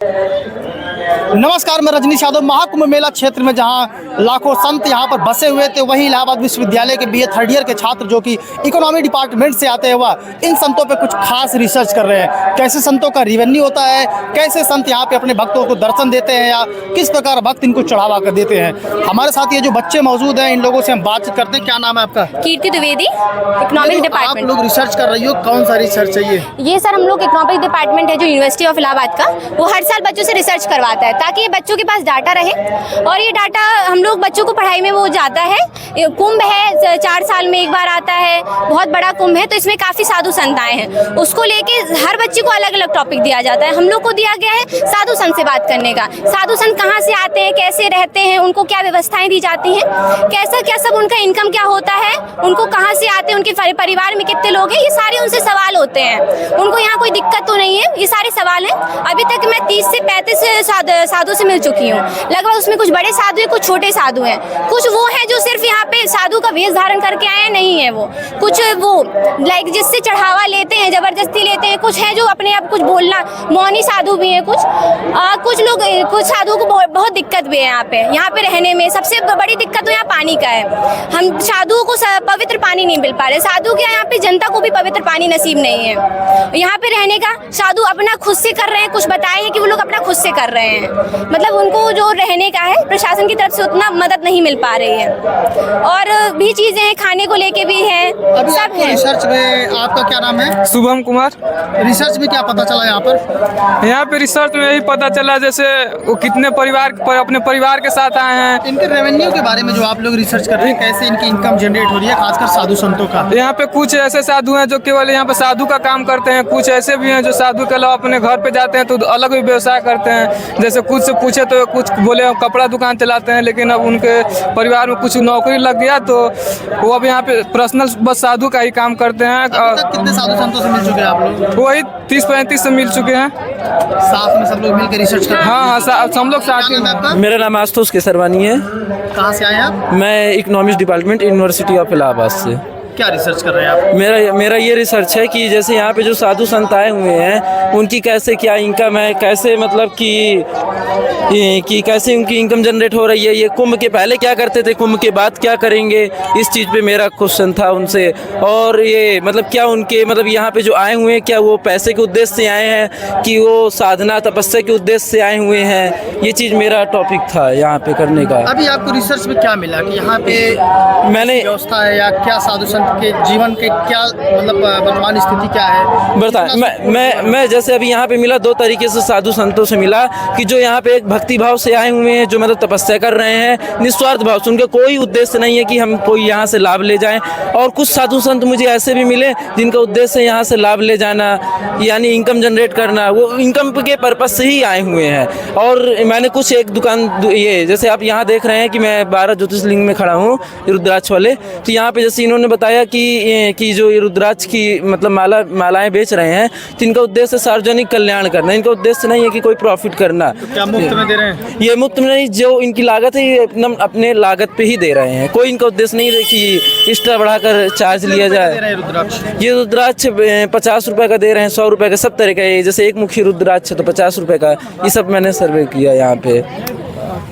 नमस्कार, मैं रजनीश यादव। महाकुंभ मेला क्षेत्र में जहां लाखों संत यहां पर बसे हुए थे, वहीं इलाहाबाद विश्वविद्यालय के बीए थर्ड ईयर के छात्र जो कि इकोनॉमी डिपार्टमेंट से आते हैं, वह इन संतों पे कुछ खास रिसर्च कर रहे हैं। कैसे संतों का रेवेन्यू होता है, कैसे संत यहां पे अपने भक्तों को दर्शन देते हैं या किस प्रकार भक्त इनको चढ़ावा कर देते हैं। हमारे साथ ये जो बच्चे मौजूद हैं, इन लोगों से हम बातचीत करते हैं। क्या नाम है आपका? कीर्ति द्विवेदी, इकोनॉमिक डिपार्टमेंट। आप लोग रिसर्च कर रही हो, कौन सा रिसर्च है ये सर हम लोग इकोनॉमिक डिपार्टमेंट है जो यूनिवर्सिटी ऑफ इलाहाबाद का, वो हर साल बच्चों से रिसर्च करवाता है ताकि ये बच्चों के पास डाटा रहे। और ये डाटा हम लोग बच्चों को पढ़ाई में वो जाता है। कुंभ है, 4 साल में एक बार आता है, बहुत बड़ा कुंभ है, तो इसमें काफ़ी साधु संत आए हैं। उसको लेके हर बच्चे को अलग अलग टॉपिक दिया जाता है। हम लोग को दिया गया है साधु संत से बात करने का। साधु संत कहाँ से आते हैं, कैसे रहते हैं, उनको क्या व्यवस्थाएं दी जाती हैं, कैसा क्या सब उनका इनकम क्या होता है, उनको कहाँ से आते हैं, उनके परिवार में कितने लोग हैं, ये सारे उनसे सवाल होते हैं। उनको यहाँ कोई दिक्कत तो नहीं है, ये सारे सवाल हैं। अभी तक मैं 30 से 35 साधु से मिल चुकी हूँ लगभग। उसमें कुछ बड़े साधु हैं, कुछ छोटे साधु हैं, कुछ वो हैं जो सिर्फ यहाँ पे साधु का वेश धारण करके आए हैं, नहीं है वो। कुछ वो लाइक जिससे चढ़ावा लेते हैं, जबरदस्ती लेते हैं। कुछ है जो अपने आप कुछ बोलना, मौनी साधु भी हैं कुछ लोग। कुछ साधुओं को बहुत दिक्कत भी है यहाँ पे रहने में। सबसे बड़ी दिक्कत तो यहाँ पानी का है। हम साधुओं को पवित्र पानी नहीं मिल पा रहे। साधु के यहाँ पे जनता को भी पवित्र पानी नसीब नहीं है। यहाँ पे रहने का साधु अपना खुद से कर रहे हैं। कुछ बताए हैं कि वो लोग अपना खुद से कर रहे हैं, मतलब उनको जो रहने का है प्रशासन की तरफ से उतना मदद नहीं मिल पा रही है। और भी चीजें हैं, खाने को लेके भी है, सब है। रिसर्च में आपका क्या नाम है? शुभम कुमार। रिसर्च में क्या पता चला यहाँ पर? यहाँ पे रिसर्च में यही पता चला जैसे वो कितने परिवार अपने परिवार के साथ आए हैं। इनके रेवेन्यू के बारे में जो आप लोग रिसर्च कर रहे हैं, कैसे इनकी इनकम जनरेट हो रही है, खासकर साधु संतों का। यहाँ पे कुछ ऐसे साधु हैं जो केवल यहाँ पे साधु का काम करते हैं। कुछ ऐसे भी हैं जो साधु के अलावा अपने घर पे जाते हैं तो अलग भी व्यवसाय करते हैं। जैसे कुछ से पूछे तो कुछ बोले हम कपड़ा दुकान चलाते हैं, लेकिन अब उनके परिवार में कुछ नौकरी लग गया तो वो अब यहाँ पे पर्सनल बस साधु का ही काम करते हैं। कितने साधु संतों से मिल चुके हैं आप लोग? वही 30-35 से मिल चुके हैं। साथ में सब लोग मिलकर रिसर्च कर रहे हैं? हाँ, हम लोग साथ ही। मेरा नाम आशुतोष केसरवानी है। कहाँ से आए हैं आप? मैं economics department university of Allahabad से। क्या रिसर्च कर रहे हैं आप? मेरा ये रिसर्च है कि जैसे यहाँ पे जो साधु संत आए हुए हैं उनकी कैसे क्या इनकम है, कैसे मतलब कि कैसे उनकी इनकम जनरेट हो रही है। ये कुंभ के पहले क्या करते थे, कुंभ के बाद क्या करेंगे, इस चीज़ पे मेरा क्वेश्चन था उनसे। और ये मतलब क्या उनके मतलब यहाँ पे जो आए हुए हैं, क्या वो पैसे के उद्देश्य से आए हैं कि वो साधना तपस्या के उद्देश्य से आए हुए हैं। ये चीज़ मेरा टॉपिक था यहाँ पे करने का। अभी आपको रिसर्च में क्या मिला कि यहाँ पे मैंने व्यवस्था है या क्या साधु संत के जीवन के क्या मतलब वर्तमान स्थिति क्या है बताएं। मैं जैसे अभी यहाँ पे मिला 2 तरीके से साधु संतों से मिला कि जो यहाँ पे एक भक्ति भाव से आए हुए हैं, जो मतलब तपस्या कर रहे हैं निस्वार्थ भाव से। उनका कोई उद्देश्य नहीं है कि हम कोई यहाँ से लाभ ले जाएं। और कुछ साधु संत मुझे ऐसे भी मिले जिनका उद्देश्य है यहाँ से लाभ ले जाना, यानी इनकम जनरेट करना। वो इनकम के पर्पज से ही आए हुए हैं। और मैंने कुछ एक दुकान ये जैसे आप यहाँ देख रहे हैं कि मैं 12 ज्योतिर्लिंग में खड़ा हूँ, रुद्राक्ष वाले। तो यहाँ पे जैसे इन्होंने बताया कि जो ये रुद्राक्ष की मतलब मालाएं बेच रहे हैं, तो इनका उद्देश्य सार्वजनिक कल्याण करना। इनका उद्देश्य नहीं है कि कोई प्रॉफिट करना। तो क्या मुफ्त में दे रहे हैं? ये मुफ्त में नहीं, जो इनकी लागत है ये एकदम अपने लागत पे ही दे रहे हैं। कोई इनका उद्देश्य नहीं है कि एक्स्ट्रा बढ़ाकर चार्ज लिया जाए। ये रुद्राक्ष 50 रुपए का दे रहे हैं, 100 रुपए का, सब तरह का है। जैसे एक मुखी रुद्राक्ष है तो 50 रुपए का। ये सब मैंने सर्वे किया यहाँ पे।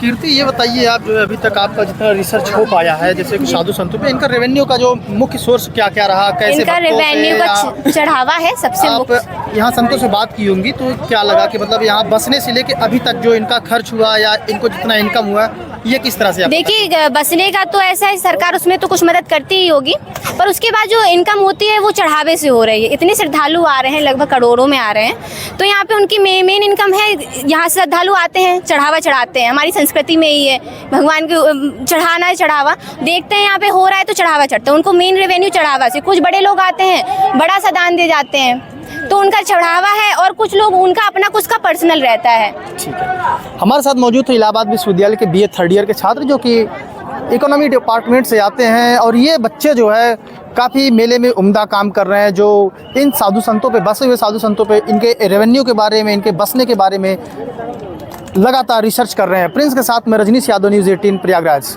कीर्ति, ये बताइए आप अभी तक आपका जितना रिसर्च हो पाया है, जैसे साधु संतों पे, इनका रेवेन्यू का जो मुख्य सोर्स क्या क्या रहा, कैसे इनका रेवेन्यू का चढ़ावा है सबसे मुख्य। यहाँ संतों से बात की होंगी तो क्या लगा कि मतलब यहाँ बसने से लेके अभी तक जो इनका खर्च हुआ या इनको जितना इनकम हुआ, ये किस तरह से? देखिए, बसने का तो ऐसा है, सरकार उसमें तो कुछ मदद करती ही होगी, पर उसके बाद जो इनकम होती है वो चढ़ावे से हो रही है। इतने श्रद्धालु आ रहे हैं, लगभग करोड़ों में आ रहे हैं, तो यहाँ पे उनकी मेन इनकम है। यहाँ श्रद्धालु आते हैं, चढ़ावा चढ़ाते हैं। हमारी संस्कृति में ही है, भगवान को चढ़ाना है। चढ़ावा देखते हैं यहाँ पे हो रहा है तो चढ़ावा चढ़ते हैं। उनको मेन रेवेन्यू चढ़ावा से। कुछ बड़े लोग आते हैं, बड़ा सा दान दे जाते हैं, तो उनका चढ़ावा है। और कुछ लोग उनका अपना कुछ का पर्सनल रहता है। ठीक है। हमारे साथ मौजूद थे इलाहाबाद विश्वविद्यालय के बीए थर्ड ईयर के छात्र जो कि इकोनॉमी डिपार्टमेंट से आते हैं। और ये बच्चे जो है काफ़ी मेले में उम्दा काम कर रहे हैं, जो इन साधु संतों पे, बसे हुए साधु संतों पे, इनके रेवेन्यू के बारे में, इनके बसने के बारे में लगातार रिसर्च कर रहे हैं। प्रिंस के साथ मैं रजनीश यादव, न्यूज़ 18 प्रयागराज।